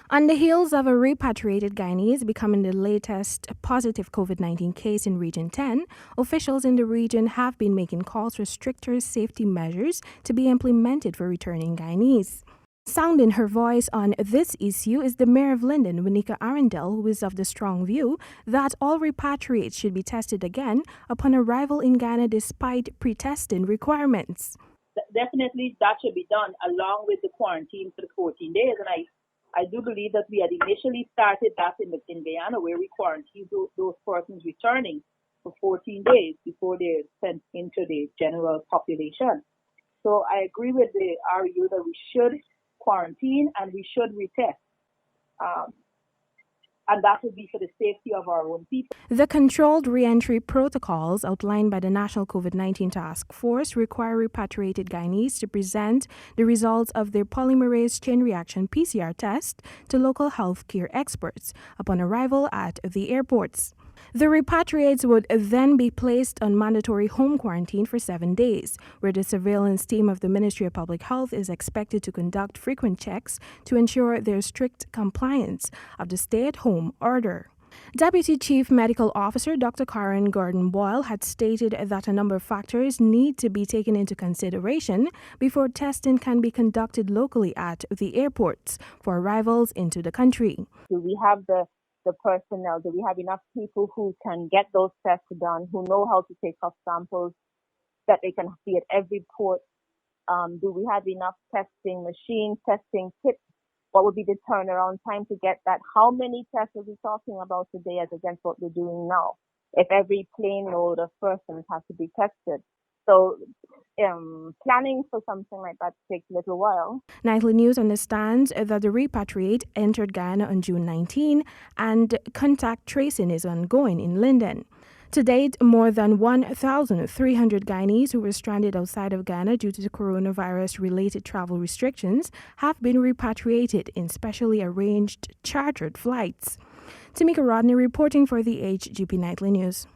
On the heels of a repatriated Guyanese becoming the latest positive COVID-19 case in Region 10, officials in the region have been making calls for stricter safety measures to be implemented for returning Guyanese. Sounding her voice on this issue is the Mayor of Linden Waneka Arrindell, who is of the strong view that all repatriates should be tested again upon arrival in Ghana despite pre-testing requirements. Definitely that should be done along with the quarantine for the 14 days. And I do believe that we had initially started that in Guyana, where we quarantined those persons returning for 14 days before they're sent into the general population. So I agree with the RU that we should quarantine and we should retest. And that would be for the safety of our own people. The controlled re-entry protocols outlined by the National COVID-19 Task Force require repatriated Guyanese to present the results of their polymerase chain reaction PCR test to local healthcare experts upon arrival at the airports. The repatriates would then be placed on mandatory home quarantine for 7 days, where the surveillance team of the Ministry of Public Health is expected to conduct frequent checks to ensure their strict compliance of the stay-at-home order. Deputy Chief Medical Officer Dr. Karen Gordon-Boyle had stated that a number of factors need to be taken into consideration before testing can be conducted locally at the airports for arrivals into the country. Do we have the personnel? Do we have enough people who can get those tests done, who know how to take off samples that they can see at every port? Do we have enough testing machines, testing kits? What would be the turnaround time to get that? How many tests are we talking about today as against what we're doing now? If every plane load of persons has to be tested. So planning for something like that takes a little while. Nightly News understands that the repatriate entered Guyana on June 19 and contact tracing is ongoing in Linden. To date, more than 1,300 Guyanese who were stranded outside of Ghana due to the coronavirus-related travel restrictions have been repatriated in specially arranged chartered flights. Temika Rodney reporting for the HGP Nightly News.